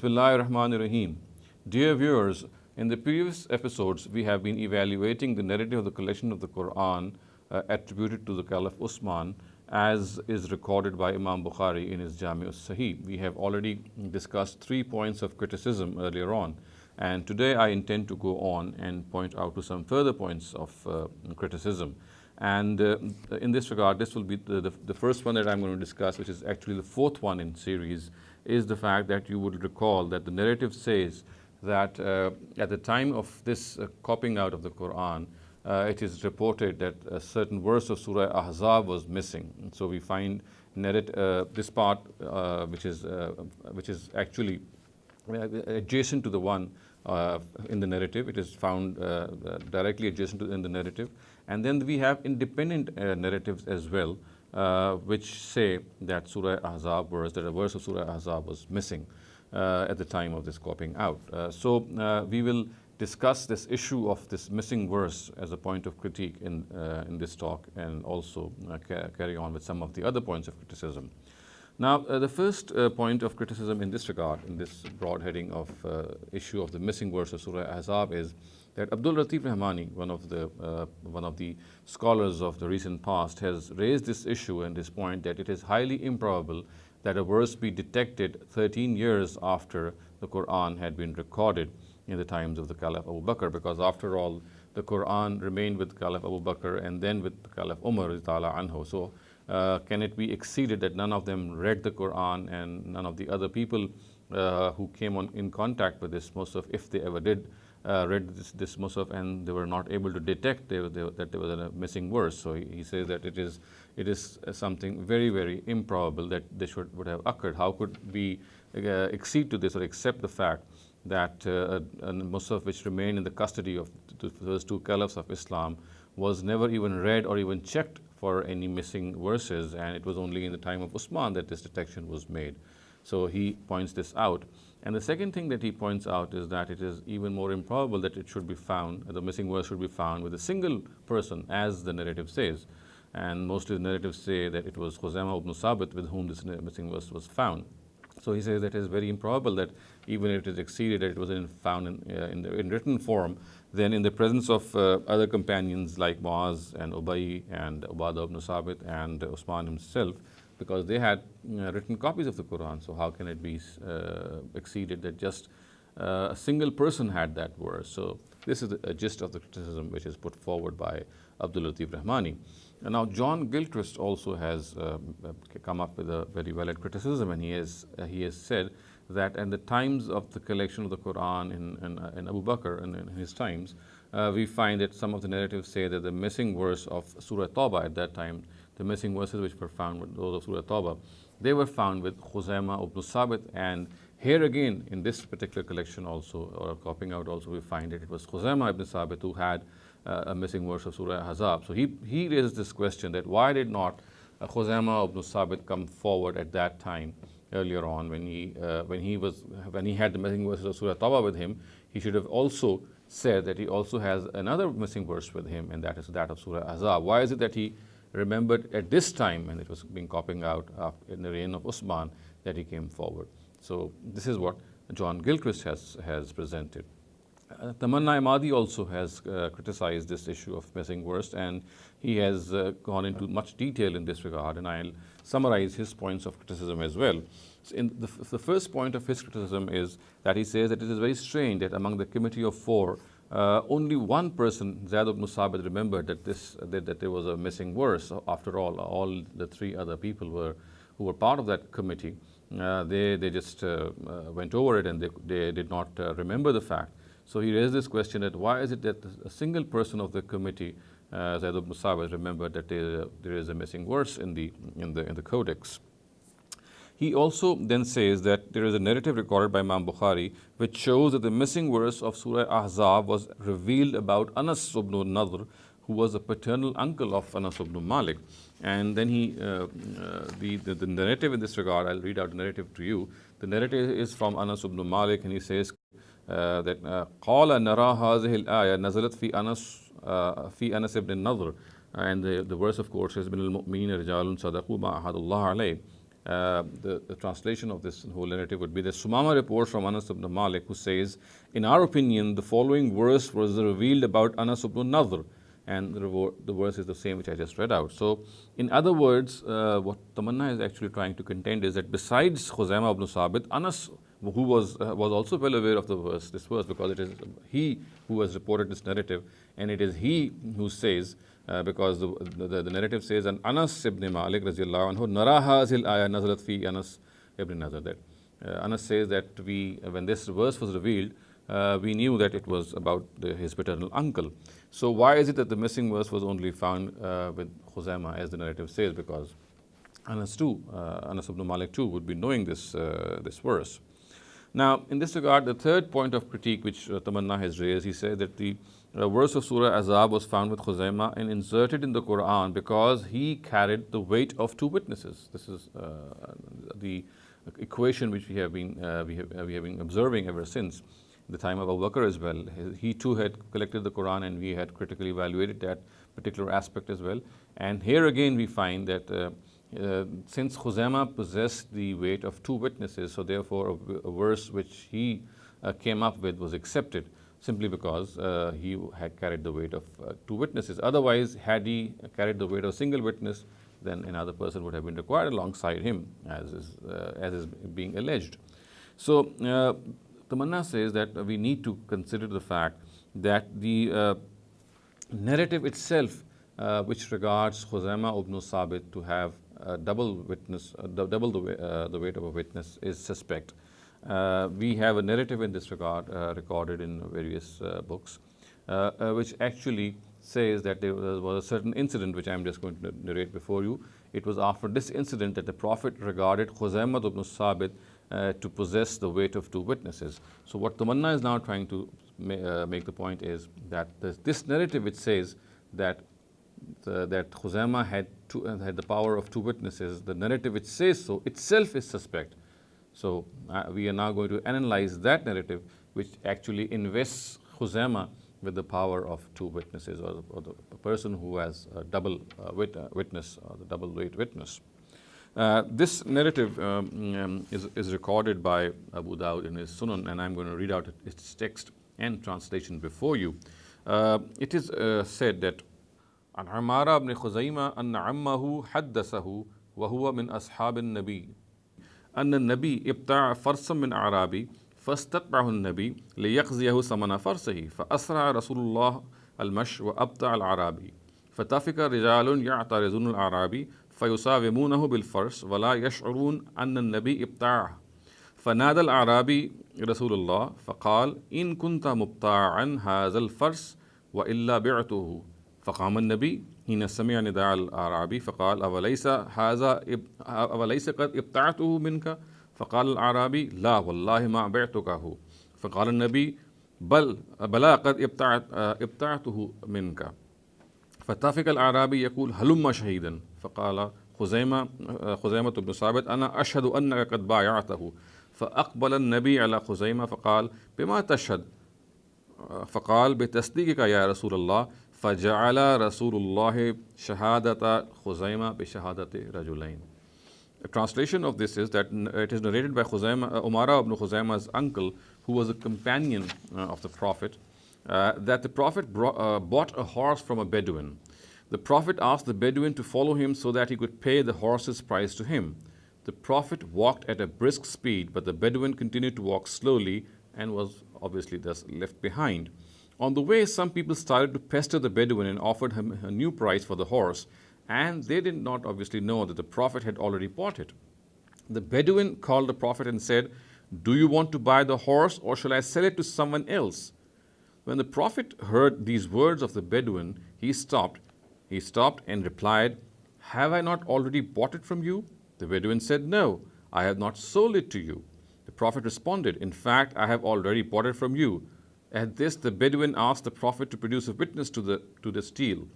Bismillahir Rahmanir Rahim. Dear viewers, in the previous episodes, we have been evaluating the narrative of the collection of the Qur'an attributed to the Caliph Uthman as is recorded by Imam Bukhari in his Jami' al-Sahih. We have already discussed 3 points of criticism earlier on, and today I intend to go on and point out to some further points of criticism. And in this regard, this will be the first one that I'm going to discuss, which is actually the 4th one in series, is the fact that you would recall that the narrative says that at the time of this copying out of the Qur'an, it is reported that a certain verse of Surah Ahzab was missing. And so we find this part, which is actually adjacent to the one in the narrative. It is found directly adjacent to in the narrative. And then we have independent narratives as well, which say that Surah Ahzab verse, that a verse of Surah Ahzab was missing at the time of this copying out. So we will discuss this issue of this missing verse as a point of critique in this talk, and also carry on with some of the other points of criticism. Now, the first point of criticism in this regard, in this broad heading of issue of the missing verse of Surah Ahzab, is that Abdul Latif Rahmani, one of the scholars of the recent past, has raised this issue and this point that it is highly improbable that a verse be detected 13 years after the Qur'an had been recorded in the times of the Caliph Abu Bakr, because after all, the Qur'an remained with Caliph Abu Bakr and then with Caliph Umar anhu. So can it be exceeded that none of them read the Qur'an, and none of the other people who came in contact with this Musaf, if they ever did, read this Musaf and they were not able to detect that there was a missing verse? So he says that it is something very, very improbable that this would have occurred. How could we accede to this or accept the fact that a Musaf which remained in the custody of the first 2 caliphs of Islam was never even read or even checked for any missing verses, and it was only in the time of Uthman that this detection was made? So he points this out. And the second thing that he points out is that it is even more improbable that it should be found, the missing verse should be found with a single person, as the narrative says. And mostly the narratives say that it was Khuzaimah ibn Sabit with whom this missing verse was found. So he says that it is very improbable that even if it is exceeded, that it was found in written form, then in the presence of other companions like Muaz and Ubay and Ubadah ibn Sabit and Uthman himself, because they had written copies of the Qur'an. So how can it be exceeded that just a single person had that verse? So this is a gist of the criticism which is put forward by Abdul Latif Rahmani. And now John Gilchrist also has come up with a very valid criticism, and he has said that at the times of the collection of the Qur'an in Abu Bakr and in his times, we find that some of the narratives say that the missing verse of Surah Tawbah at that time, the missing verses which were found with those of Surah Tawbah, they were found with Khuzaimah ibn Sabit. And here again, in this particular collection also, or copying out also, we find that it was Khuzaimah ibn Sabit who had a missing verse of Surah Ahzab. So he raises this question that why did not Khuzaimah ibn Sabit come forward at that time earlier on when he had the missing verses of Surah Tawbah with him? He should have also said that he also has another missing verse with him, and that is that of Surah Ahzab. Why is it that he remembered at this time, and it was being copying out in the reign of Uthman, that he came forward? So this is what John Gilchrist has presented. Tamanna Imadi also has criticized this issue of missing verse, and he has gone into much detail in this regard, and I'll summarize his points of criticism as well. So in the first point of his criticism is that he says that it is very strange that among the committee of 4, only one person, Zayd ibn Sabit, remembered that there was a missing verse. After all the 3 other people who were part of that committee, they just went over it, and they did not remember the fact. So he raised this question that why is it that a single person of the committee, Zayd ibn Sabit, remembered that there is a missing verse in the codex. He also then says that there is a narrative recorded by Imam Bukhari which shows that the missing verse of Surah Ahzab was revealed about Anas ibn Nadr, who was a paternal uncle of Anas ibn Malik. And then the narrative in this regard, I'll read out the narrative to you. The narrative is from Anas ibn Malik, and he says that قال نرى هذه الآية نزلت في أنس ibn Nadr. And the verse, of course, is من المؤمنين رجال صدقوا ما عهد الله عليه. The translation of this whole narrative would be that Sumama reports from Anas ibn Malik, who says, in our opinion, the following verse was revealed about Anas ibn Nadhr, and the verse is the same which I just read out. So, in other words, what Tamanna is actually trying to contend is that besides Khuzaimah ibn Sabit, Anas, who was also well aware of this verse, because it is he who has reported this narrative, and it is he who says, because the narrative says, and Anas ibn Malik radiallahu anhu nara hazil ayah nazalat fi Anas ibn Nadhr, that Anas says that when this verse was revealed, we knew that it was about his paternal uncle. So why is it that the missing verse was only found with Khuzaimah, as the narrative says? Because Anas ibn Malik too would be knowing this verse. Now, in this regard, the third point of critique which Tamanna has raised, he said that the verse of Surah Azab was found with Khuzaimah and inserted in the Qur'an because he carried the weight of two witnesses. This is the equation which we have been observing ever since the time of Abu Bakr as well. He too had collected the Qur'an, and we had critically evaluated that particular aspect as well. And here again we find that since Khuzaimah possessed the weight of two witnesses, so therefore a verse which he came up with was accepted, simply because he had carried the weight of two witnesses. Otherwise, had he carried the weight of a single witness, then another person would have been required alongside him, as is being alleged. So Tamanna says that we need to consider the fact that the narrative itself, which regards Khuzaimah ibn Sabit to have double the weight of a witness, is suspect. We have a narrative in this regard recorded in various books, which actually says that there was a certain incident which I am just going to narrate before you. It was after this incident that the Prophet regarded Khuzaimah ibn Sabit to possess the weight of two witnesses. So what Tamanna is now trying to make the point is that this narrative which says that Khuzaimah had the power of two witnesses, the narrative which says so itself is suspect. So we are now going to analyze that narrative, which actually invests Khuzaimah with the power of two witnesses, or the person who has a double witness, or the double weight witness. This narrative is recorded by Abu Dawud in his Sunan, and I'm going to read out its text and translation before you. It is said that عن عمارة بن خزيمة أن عمه حدثه وهو من أصحاب النبي أن النبي ابتاع فرسا من أعرابي فاستتبعه النبي ليقضيه ثمن فرسه فأسرع رسول الله المشي وأبتع الأعرابي فتفق رجال يعترضون الأعرابي فيساومونه بالفرس ولا يشعرون أن النبي ابتاعه فنادى الأعرابي رسول الله فقال إن كنت مبتاعا هذا الفرس وإلا بعته فقام النبي حين سمع نداء الأعرابي فقال أوليس قد ابتعته منك فقال الأعرابي لا والله ما بعتكه فقال النبي بلى قد ابتعته منك فتفق الأعرابي يقول هلم شهيدا فقال خزيمة بن ثابت أنا أشهد أنك قد بايعته فأقبل النبي على خزيمة فقال بما تشهد فقال بتصديقك يا رسول الله فجعل رسول الله شهادة خزيمة بشهادة رجلين. A translation of this is that it is narrated by Umara ibn Khuzaimah's uncle, who was a companion of the Prophet, that the Prophet bought a horse from a Bedouin. The Prophet asked the Bedouin to follow him so that he could pay the horse's price to him. The Prophet walked at a brisk speed, but the Bedouin continued to walk slowly and was obviously thus left behind. On the way, some people started to pester the Bedouin and offered him a new price for the horse, and they did not obviously know that the Prophet had already bought it. The Bedouin called the Prophet and said, "Do you want to buy the horse, or shall I sell it to someone else?" When the Prophet heard these words of the Bedouin, he stopped and replied, "Have I not already bought it from you?" The Bedouin said, "No, I have not sold it to you." The Prophet responded, "In fact, I have already bought it from you." At this, the Bedouin asked the Prophet to produce a witness to this deal.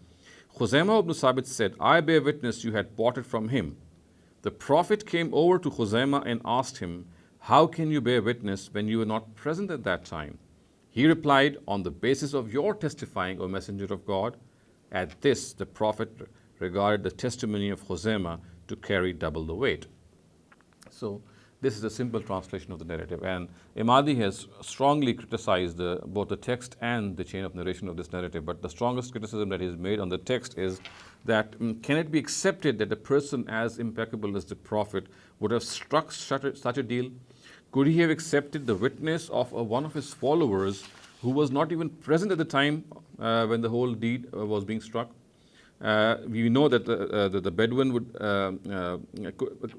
Khuzaimah ibn Sabit said, "I bear witness you had bought it from him." The Prophet came over to Khuzaimah and asked him, "How can you bear witness when you were not present at that time?" He replied, "On the basis of your testifying, O Messenger of God." At this, the Prophet regarded the testimony of Khuzaimah to carry double the weight. So this is a simple translation of the narrative, and Imadi has strongly criticized both the text and the chain of narration of this narrative. But the strongest criticism that is made on the text is that can it be accepted that a person as impeccable as the Prophet would have struck such a deal? Could he have accepted the witness of one of his followers who was not even present at the time when the whole deed was being struck? We know that the Bedouin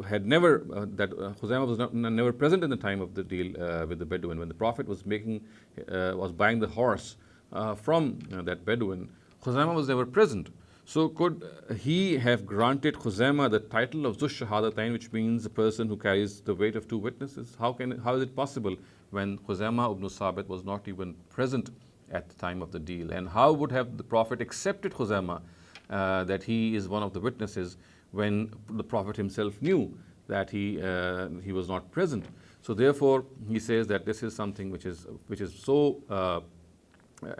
had never that Khuzaimah was never present in the time of the deal with the Bedouin. When the Prophet was buying the horse from that Bedouin, Khuzaimah was never present. So could he have granted Khuzaimah the title of Zush Shahadatain, which means the person who carries the weight of two witnesses? How is it possible when Khuzaimah ibn Sabit was not even present at the time of the deal? And how would have the Prophet accepted Khuzaimah that he is one of the witnesses when the Prophet himself knew that he was not present? So therefore, he says that this is something which is so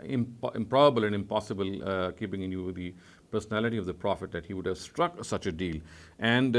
improbable and impossible, keeping in view the personality of the Prophet, that he would have struck such a deal. And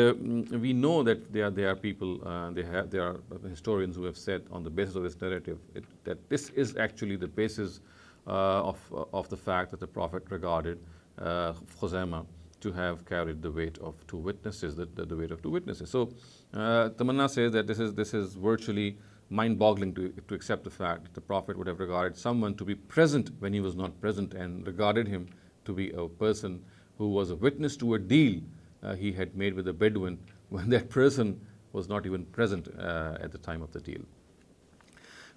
we know that there are people, there are historians who have said on the basis of this narrative that this is actually the basis of the fact that the Prophet regarded Khuzaimah to have carried the weight of two witnesses, the weight of two witnesses. So Tamanna says that this is virtually mind-boggling to accept the fact that the Prophet would have regarded someone to be present when he was not present, and regarded him to be a person who was a witness to a deal he had made with a Bedouin when that person was not even present at the time of the deal.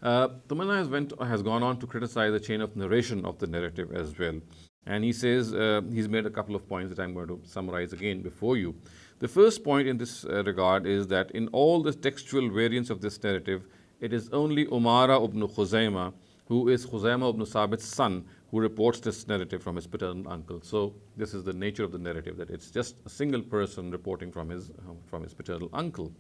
Tamanna has gone on to criticize the chain of narration of the narrative as well. And he says, he's made a couple of points that I'm going to summarize again before you. The first point in this regard is that in all the textual variants of this narrative, it is only Umara ibn Khuzaimah, who is Khuzaimah ibn Sabit's son, who reports this narrative from his paternal uncle. So this is the nature of the narrative, that it's just a single person reporting from his paternal uncle.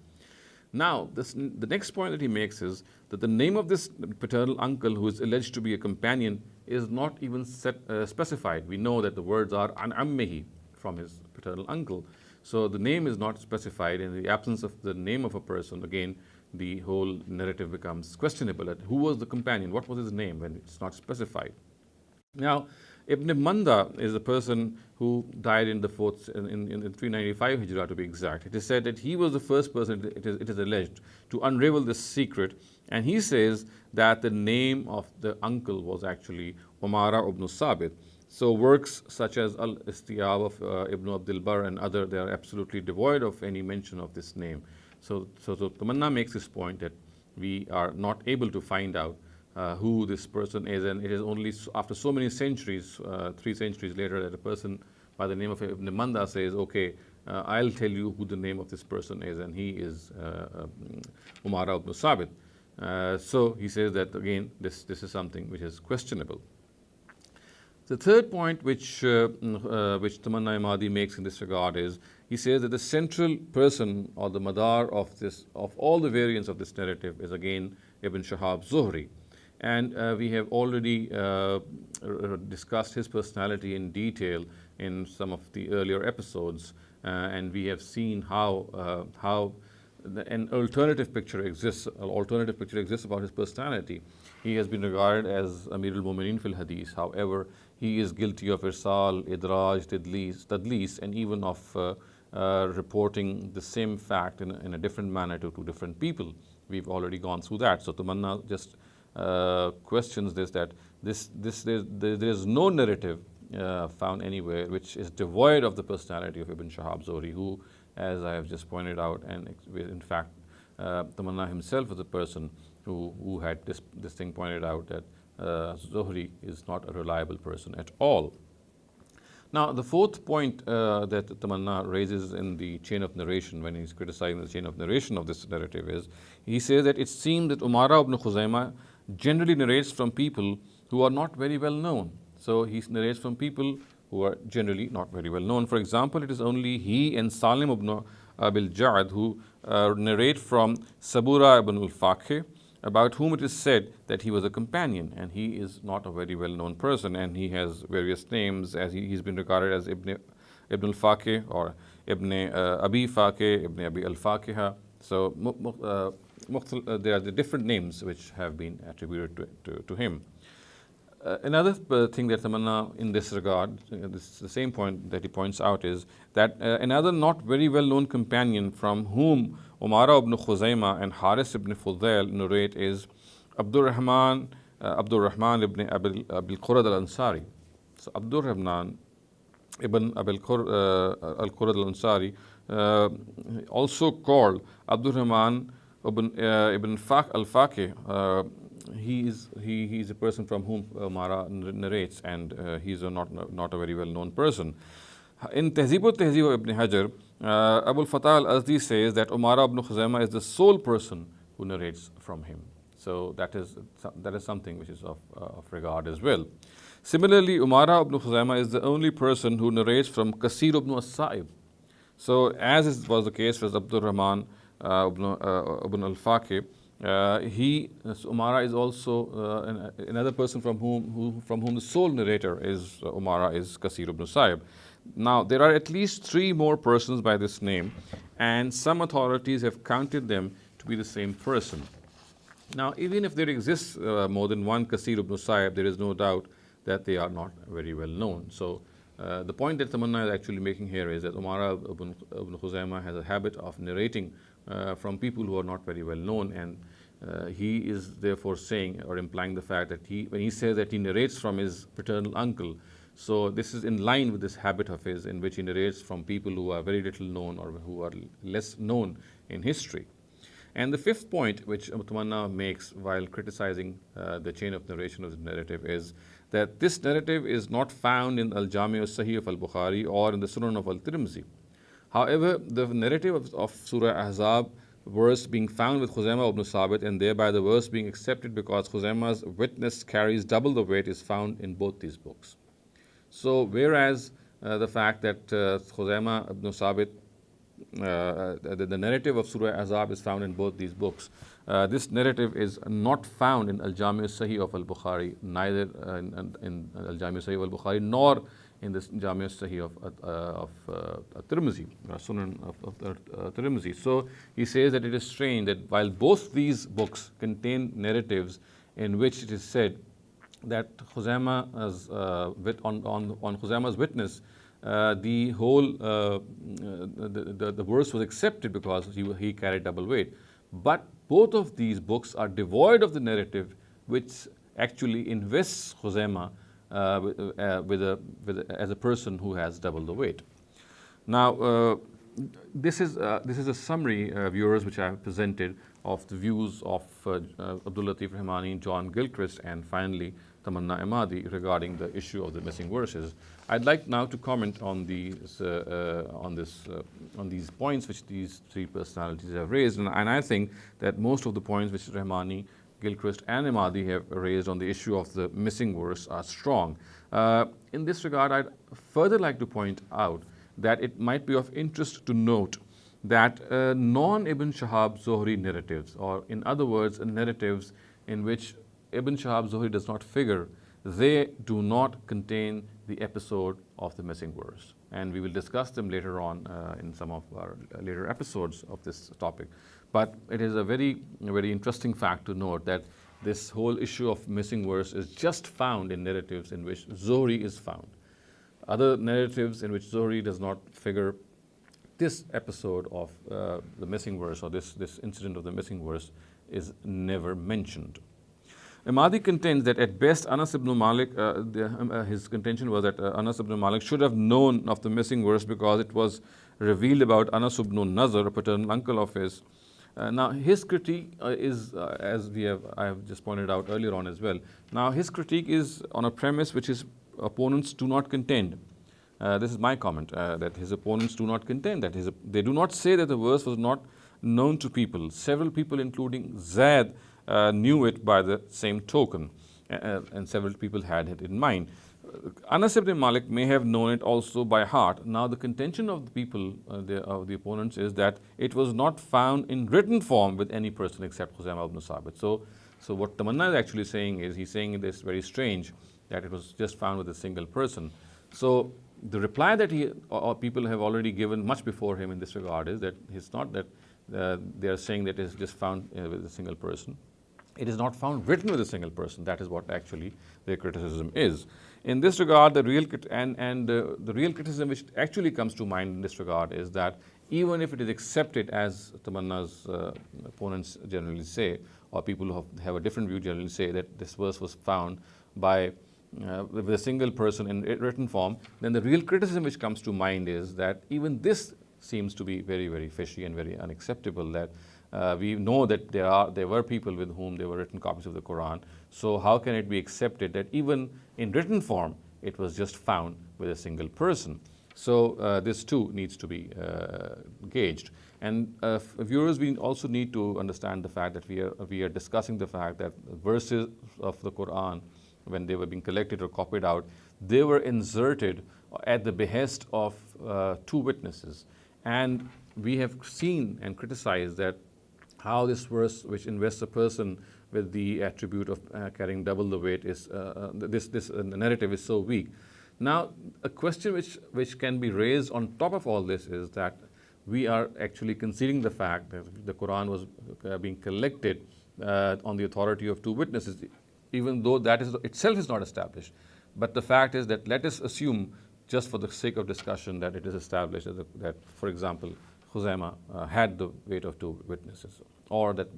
Now, the next point that he makes is that the name of this paternal uncle, who is alleged to be a companion, is not even specified. We know that the words are an ammihi, from his paternal uncle. So the name is not specified. In the absence of the name of a person, again, the whole narrative becomes questionable. Who was the companion? What was his name when it's not specified? Now, Ibn Manda is a person who died in the 395 Hijrah, to be exact. It is said that he was the first person, it is alleged, to unravel this secret. And he says that the name of the uncle was actually Umara ibn Sabit. So works such as Al-Istiyab of Ibn Abdul Barr and other, they are absolutely devoid of any mention of this name. So Tamanna makes this point that we are not able to find out who this person is, and it is only after so many centuries, 3 centuries later, that a person by the name of Ibn Manda says, okay, I'll tell you who the name of this person is, and he is Umara ibn Sabit. So he says that again, this is something which is questionable. The third point which Tamanna Imadi makes in this regard is, he says that the central person or the madar of all the variants of this narrative is again Ibn Shihab Zuhri. And we have already discussed his personality in detail in some of the earlier episodes, and we have seen how an alternative picture exists about his personality. He has been regarded as Amir al-Mu'mineen fil Hadith. However, he is guilty of irsal, idraj, tadlis, and even of reporting the same fact in a different manner to 2 different people. We've already gone through that. So Tamanna just questions this, that there is no narrative found anywhere which is devoid of the personality of Ibn Shihab Zuhri, who, as I have just pointed out, and in fact Tamanna himself is a person who had this thing pointed out, that Zuhri is not a reliable person at all. Now, the fourth point that Tamanna raises in the chain of narration, when he's criticizing the chain of narration of this narrative, is he says that it seems that Umara ibn Khuzaimah generally narrates from people who are not very well known. So he narrates from people who are generally not very well known. For example, it is only he and Salim ibn Abil Ja'ad who narrate from Sabura ibn al-Faqih, about whom it is said that he was a companion, and he is not a very well-known person, and he has various names, as he's been regarded as Ibn al-Faqih, or Ibn Abi Faqih, Ibn Abi al-Faqiha, So there are the different names which have been attributed to him. Another thing that Tamanna in this regard, this is the same point that he points out, is that another not very well known companion from whom Umara ibn Khuzaymah and Haris ibn Fudail narrate is Abdurrahman ibn Abil Qurad al-Ansari. So Abdurrahman ibn Abil al-Qurad al-Ansari, also called Abdurrahman ibn Faq al-Faqih, he is a person from whom Umara narrates, and he is not a very well known person. In Tehzeeb al-Tehzeeb of Ibn Hajar, Abu al-Fatah al-Azdi says that Umara ibn Khuzaymah is the sole person who narrates from him. So that is something which is of regard as well. Similarly, Umara ibn Khuzaymah is the only person who narrates from Kasir ibn as-Sa'ib. So as was the case with Abdul Rahman ibn al-Faqih, Umara is also another person from whom the sole narrator is Umara is Kasir ibn Sa'ib. Now there are at least 3 more persons by this name, and some authorities have counted them to be the same person. Now, even if there exists more than one Kasir ibn Sa'ib, there is no doubt that they are not very well known. So the point that Tamanna is actually making here is that Umara ibn Khuzaymah has a habit of narrating from people who are not very well known, and he is therefore saying or implying the fact that when he says that he narrates from his paternal uncle, so this is in line with this habit of his in which he narrates from people who are very little known or who are less known in history. And the 5th point which Tamanna makes while criticizing the chain of narration of the narrative is that this narrative is not found in Al-Jami' al-Sahih of Al-Bukhari or in the Sunan of Al-Tirmidhi. However, the narrative of Surah Ahzab verse being found with Khuzaymah ibn Sabit, and thereby the verse being accepted because Khuzaymah's witness carries double the weight, is found in both these books. So whereas the fact that Khuzaymah ibn Sabit, the narrative of Surah Ahzab is found in both these books, this narrative is not found in Al-Jami' al-Sahih of Al-Bukhari, neither in Al-Jami' al-Sahih of Al-Bukhari nor in the Jami' al-Sahih of Tirmidhi, Sunan of Tirmidhi. So he says that it is strange that while both these books contain narratives in which it is said that Khuzaymah on Khuzaymah's witness, the whole the verse was accepted because he carried double weight. But both of these books are devoid of the narrative which actually invests Khuzaymah as a person who has double the weight. Now, this is a summary, viewers, which I have presented of the views of Abdul Latif Rahmani, John Gilchrist, and finally Tamanna Ahmadi regarding the issue of the missing verses. I'd like now to comment on these points which these 3 personalities have raised, and I think that most of the points which Rahmani, Gilchrist, and Ahmadi have raised on the issue of the missing verse are strong. In this regard, I'd further like to point out that it might be of interest to note that non-Ibn Shihab Zuhri narratives, or in other words, narratives in which Ibn Shihab Zuhri does not figure, they do not contain the episode of the missing verse. And we will discuss them later on in some of our later episodes of this topic. But it is a very interesting fact to note that this whole issue of missing verse is just found in narratives in which Zuhri is found. Other narratives in which Zuhri does not figure, this episode of the missing verse or this incident of the missing verse is never mentioned. Ahmadi contends that at best Anas ibn Malik, his contention was that Anas ibn Malik should have known of the missing verse because it was revealed about Anas ibn Nazar, a paternal uncle of his. Now his critique is, as I have just pointed out earlier on as well, now his critique is on a premise which his opponents do not contend. This is my comment, that his opponents do not contend, that they do not say that the verse was not known to people. Several people, including Zayd, knew it by the same token, and several people had it in mind. Anas ibn Malik may have known it also by heart. Now the contention of the people, of the opponents, is that it was not found in written form with any person except Khuzaymah ibn Sabit. So what Tamanna is actually saying is, he's saying this very strange, that it was just found with a single person. So the reply that people have already given much before him in this regard is that it's not that they are saying that it is just found with a single person. It is not found written with a single person. That is what actually their criticism is. In this regard, the real criticism which actually comes to mind in this regard is that even if it is accepted, as Tamanna's opponents generally say, or people who have a different view generally say, that this verse was found by with a single person in written form, then the real criticism which comes to mind is that even this seems to be very, very fishy and very unacceptable. That we know that there were people with whom there were written copies of the Quran. So how can it be accepted that even in written form it was just found with a single person? So this too needs to be gauged. And viewers, we also need to understand the fact that we are discussing the fact that verses of the Quran, when they were being collected or copied out, they were inserted at the behest of two witnesses. And we have seen and criticized that how this verse, which invests a person with the attribute of carrying double the weight, is this narrative is so weak. Now, a question which can be raised on top of all this is that we are actually conceding the fact that the Quran was being collected on the authority of two witnesses, even though that itself is not established. But the fact is that let us assume, just for the sake of discussion, that it is established that for example, Khuzaimah had the weight of two witnesses, or that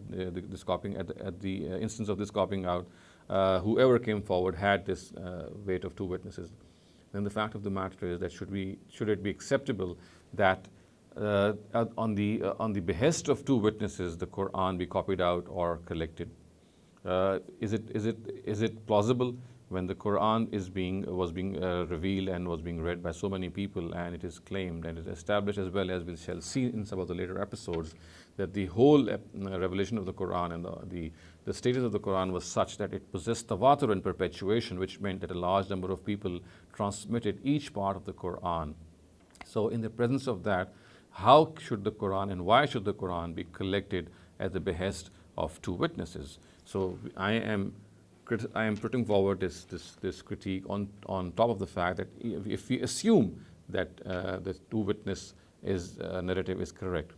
this copying at the instance of this copying out, whoever came forward had this weight of two witnesses. Then the fact of the matter is that should it be acceptable that on the behest of two witnesses the Quran be copied out or collected? Is it plausible when the Quran was being revealed and was being read by so many people, and it is claimed and it is established, as well as we shall see in some of the later episodes, that the whole revelation of the Quran and the status of the Quran was such that it possessed tawatur and perpetuation, which meant that a large number of people transmitted each part of the Quran. So in the presence of that, how should the Quran and why should the Quran be collected at the behest of two witnesses? So I am putting forward this critique on top of the fact that if we assume that the two witness narrative is correct.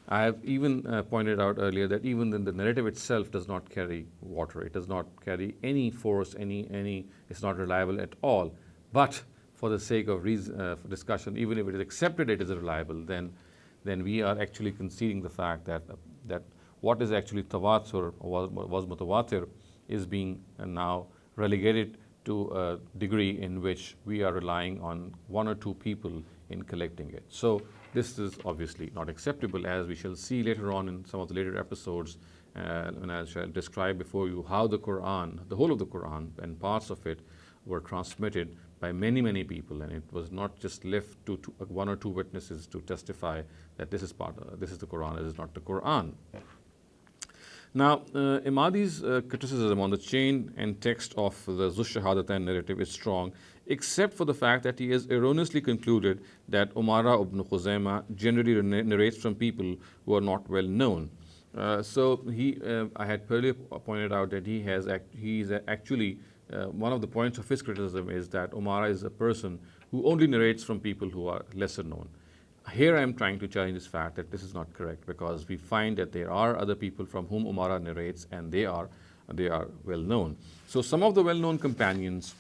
I have even pointed out earlier that even then the narrative itself does not carry water. It does not carry any force, it's not reliable at all. But for the sake of for discussion, even if it is accepted it is reliable, then we are actually conceding the fact that what is actually tawatur or was mutawatir is being now relegated to a degree in which we are relying on one or two people in collecting it. So this is obviously not acceptable, as we shall see later on in some of the later episodes, when I shall describe before you how the Quran, the whole of the Quran and parts of it were transmitted by many, many people, and it was not just left to one or two witnesses to testify that this is the Quran, this is not the Quran. Now, Imadi's criticism on the chain and text of the Zush-Shahadatain narrative is strong, except for the fact that he has erroneously concluded that Umara ibn Khuzaimah generally narrates from people who are not well known. So I had earlier pointed out that he is actually one of the points of his criticism is that Umara is a person who only narrates from people who are lesser known. Here I am trying to challenge this fact that this is not correct, because we find that there are other people from whom Umara narrates, and they are well known. So some of the well known companions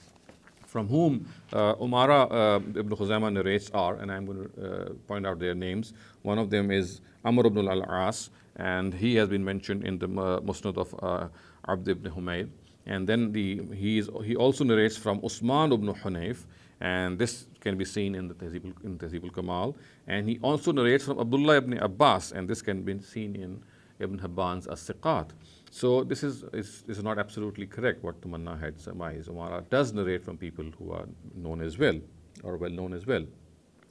from whom Umara ibn Khuzaimah narrates are, and I'm going to point out their names. One of them is Amr ibn al-As, and he has been mentioned in the Musnad of Abd ibn Humayd. And then he also narrates from Uthman ibn Hunayf, and this can be seen in the Tahzib al-Kamal. And he also narrates from Abdullah ibn Abbas, and this can be seen in Ibn Hibban's As-Siqat. So this is not absolutely correct what Tamanna had surmised. Umara does narrate from people who are known as well, or well known as well.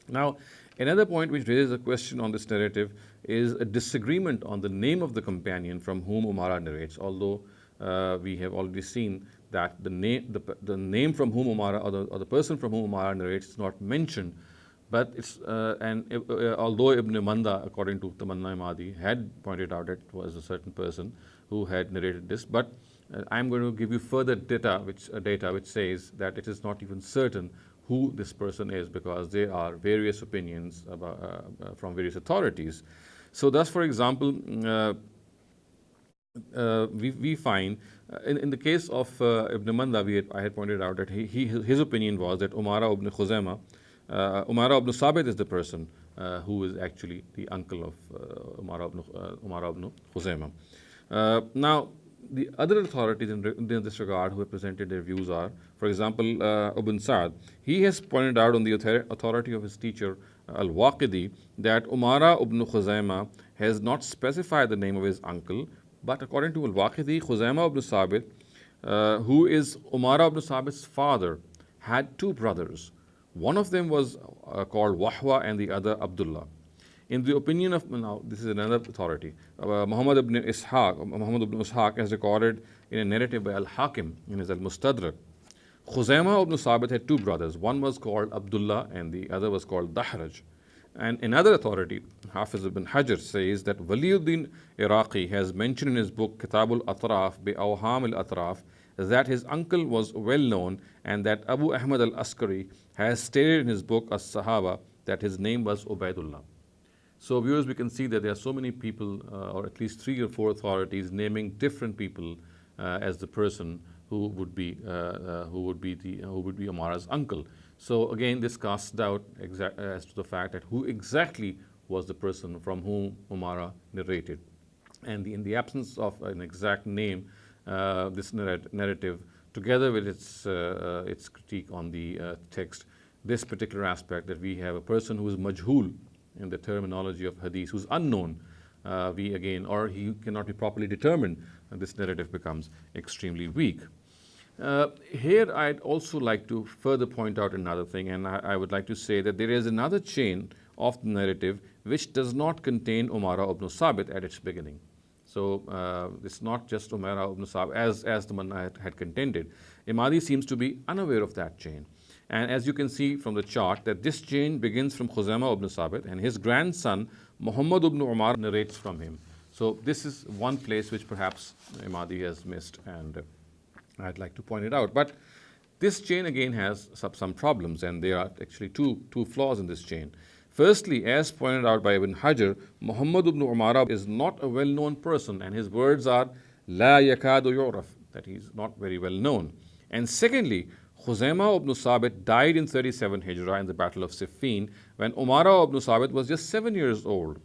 Now, another point which raises a question on this narrative is a disagreement on the name of the companion from whom Umara narrates, although we have already seen that the name from whom Umara, or the person from whom Umara narrates, is not mentioned. But although Ibn Manda, according to Tamanna Imadi, had pointed out that it was a certain person who had narrated this, but I'm going to give you further data which says that it is not even certain who this person is, because there are various opinions from various authorities. So thus, for example, we find in the case of Ibn Manda, I had pointed out that his opinion was that Umara ibn Khuzaima, Umara ibn Sabit is the person who is actually the uncle of Umara ibn Khuzaima. Now, the other authorities in this regard who have presented their views are, for example, Ibn Sa'd. He has pointed out on the authority of his teacher Al-Waqidi that Umara ibn Khuzaima has not specified the name of his uncle, but according to Al-Waqidi, Khuzaima ibn Sabit, who is Umara ibn Sabit's father, had two brothers. One of them was called Wahwa and the other Abdullah. In the opinion of, now this is another authority, Muhammad ibn Ishaq has recorded in a narrative by Al-Hakim in his Al-Mustadrak. Khuzaima ibn Sabit had two brothers. One was called Abdullah and the other was called Dahraj. And another authority, Hafiz ibn Hajar, says that Waliuddin Iraqi has mentioned in his book Kitab al-Atraf bi Awham al-Atraf that his uncle was well known, and that Abu Ahmad al-Askari has stated in his book As-Sahaba that his name was Ubaidullah. So viewers, we can see that there are so many people, or at least 3 or 4 authorities naming different people as the person who would be Umara's uncle. So again, this casts doubt as to the fact that who exactly was the person from whom Umara narrated. And in the absence of an exact name, this narrative, together with its critique on the text, this particular aspect that we have a person who is majhul in the terminology of hadith, who's unknown, or he cannot be properly determined, this narrative becomes extremely weak. Here I'd also like to further point out another thing, and I would like to say that there is another chain of the narrative which does not contain Umara ibn Sabit at its beginning. So it's not just Umara ibn Sabit as the Manna had contended. Imadi seems to be unaware of that chain. And as you can see from the chart, that this chain begins from Khuzaima ibn Sabit, and his grandson Muhammad ibn Umar narrates from him. So this is one place which perhaps Imadi has missed, and I'd like to point it out. But this chain again has some problems, and there are actually two flaws in this chain. Firstly, as pointed out by Ibn Hajar, Muhammad ibn Umara is not a well-known person, and his words are La yakadu yu'raf, that he's not very well known. And secondly, Khuzaima ibn Sabit died in 37 Hijrah in the Battle of Siffin, when Umara ibn Sabit was just 7 years old.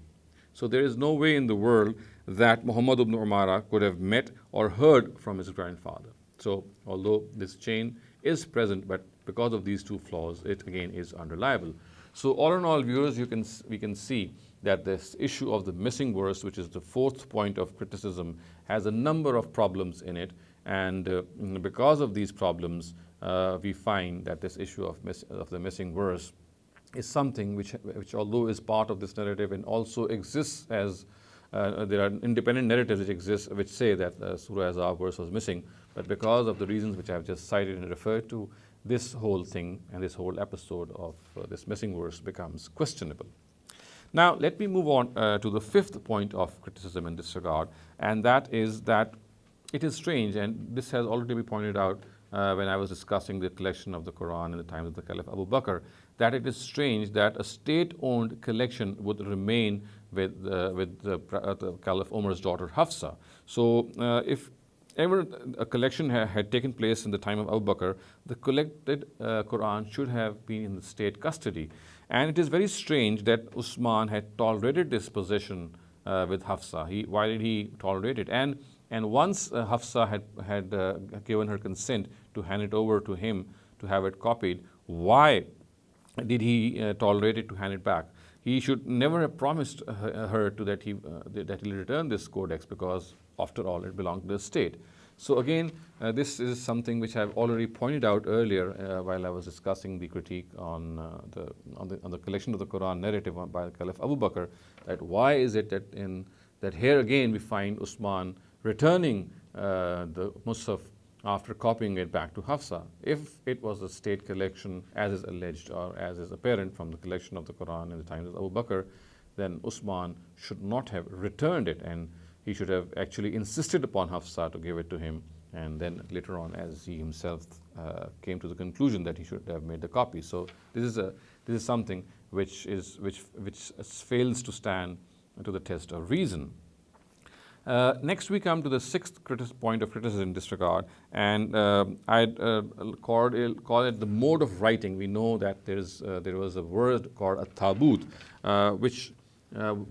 So there is no way in the world that Muhammad ibn Umara could have met or heard from his grandfather. So although this chain is present, but because of these two flaws, it again is unreliable. So all in all, viewers, we can see that this issue of the missing verse, which is the 4th point of criticism, has a number of problems in it. And because of these problems, we find that this issue of the missing verse is something which although is part of this narrative and also exists as there are independent narratives which exist which say that Surah Ahzab verse was missing, but because of the reasons which I have just cited and referred to, this whole thing and this whole episode of this missing verse becomes questionable. Now let me move on to the 5th point of criticism in this regard, and that is that it is strange, and this has already been pointed out when I was discussing the collection of the Qur'an in the times of the Caliph Abu Bakr, that it is strange that a state-owned collection would remain with the Caliph Umar's daughter Hafsa. So if ever a collection had taken place in the time of Abu Bakr, the collected Qur'an should have been in the state custody. And it is very strange that Uthman had tolerated this possession with Hafsa. Why did he tolerate it? And once Hafsa had given her consent to hand it over to him to have it copied, why did he tolerate it to hand it back? He should never have promised her that he'll return this codex, because after all it belonged to the state. So again, this is something which I've already pointed out earlier while I was discussing the critique on the collection of the Quran narrative by the Caliph Abu Bakr, that why is it that here again we find Uthman returning the Mus'haf after copying it back to Hafsa. If it was a state collection, as is alleged or as is apparent from the collection of the Quran in the times of Abu Bakr, then Uthman should not have returned it, and he should have actually insisted upon Hafsa to give it to him, and then later on, as he himself came to the conclusion that he should have made the copy. So this is something which fails to stand to the test of reason. Next, we come to the sixth point of criticism in this regard, and I'd call it the mode of writing. We know that there was a word called a tabut, which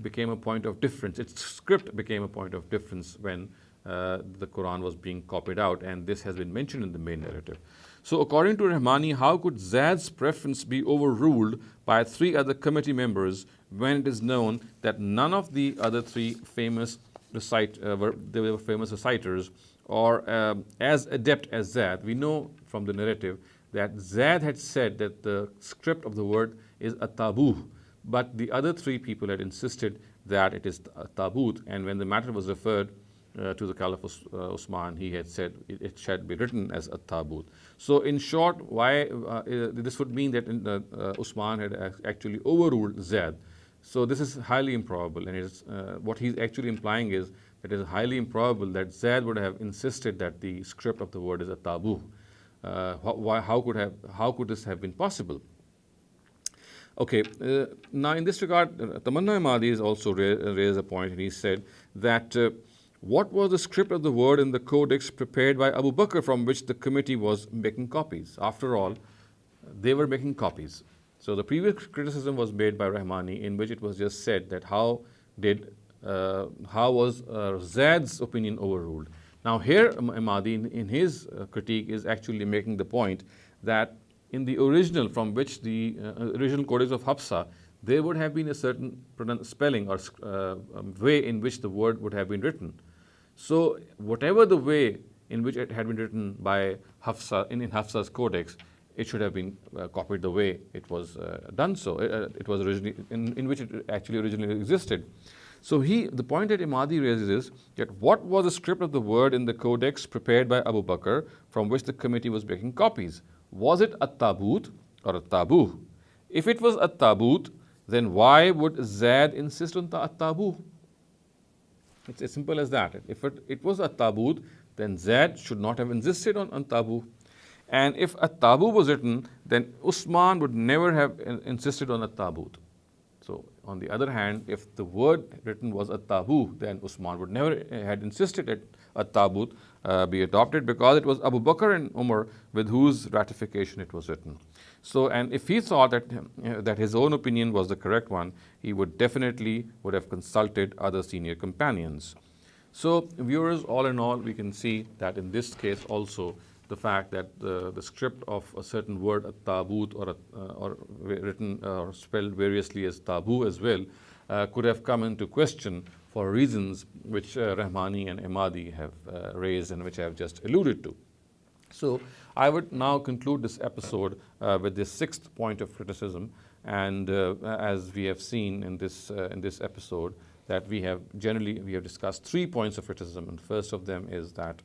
became a point of difference. Its script became a point of difference when the Quran was being copied out, and this has been mentioned in the main narrative. So according to Rahmani, how could Zad's preference be overruled by three other committee members when it is known that none of the other three famous were famous reciters or as adept as Zad? We know from the narrative that Zad had said that the script of the word is a tabu, but the other three people had insisted that it is a tabut, and when the matter was referred to the Caliph Uthman, he had said it should be written as a tabut. So in short, why this would mean that Uthman had actually overruled Zad. So this is highly improbable, and it is, what he's actually implying is that it is highly improbable that Zad would have insisted that the script of the word is a tabu. How could this have been possible? Okay, now in this regard, Tamanna Ahmadi has also raised a point, and he said that what was the script of the word in the codex prepared by Abu Bakr from which the committee was making copies? After all, they were making copies. So the previous criticism was made by Rahmani, in which it was just said that how was Zad's opinion overruled? Now here Ahmadi in his critique is actually making the point that in the original from which the original codex of Hafsa, there would have been a certain spelling or way in which the word would have been written. So whatever the way in which it had been written by Hafsa in Hafsa's codex, it should have been copied the way it was done. So it was originally in which it actually originally existed. So the point that Ahmadi raises is that what was the script of the word in the codex prepared by Abu Bakr from which the committee was making copies? Was it a tabut or a tabu? If it was a tabut, then why would Zad insist on a tabu? It's as simple as that. If it was a tabut, then Zad should not have insisted on tabu. And if a tabu was written, then Uthman would never have insisted on a tabut. So on the other hand, if the word written was a tabu, then Uthman would never had insisted that a tabut be adopted, because it was Abu Bakr and Umar with whose ratification it was written. So, and if he thought that his own opinion was the correct one, he would definitely have consulted other senior companions. So viewers, all in all, we can see that in this case also, the fact that the script of a certain word, a tabut, or written or spelled variously as tabu as well, could have come into question for reasons which Rahmani and Ahmadi have raised and which I have just alluded to. So I would now conclude this episode with this sixth point of criticism, and as we have seen in this episode, that we have discussed 3 points of criticism, and first of them is that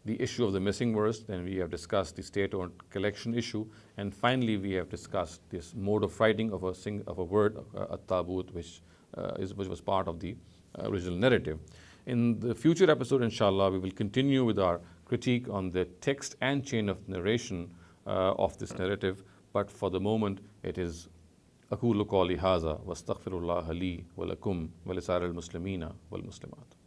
the issue of the missing verse, then we have discussed the state-owned collection issue, and finally we have discussed this mode of writing of a word, a tabut, which was part of the original narrative. In the future episode, inshallah, we will continue with our critique on the text and chain of narration of this narrative, but for the moment it is أقول قولي هذا واستغفر الله لي ولكم ولسائر المسلمين والمسلمات.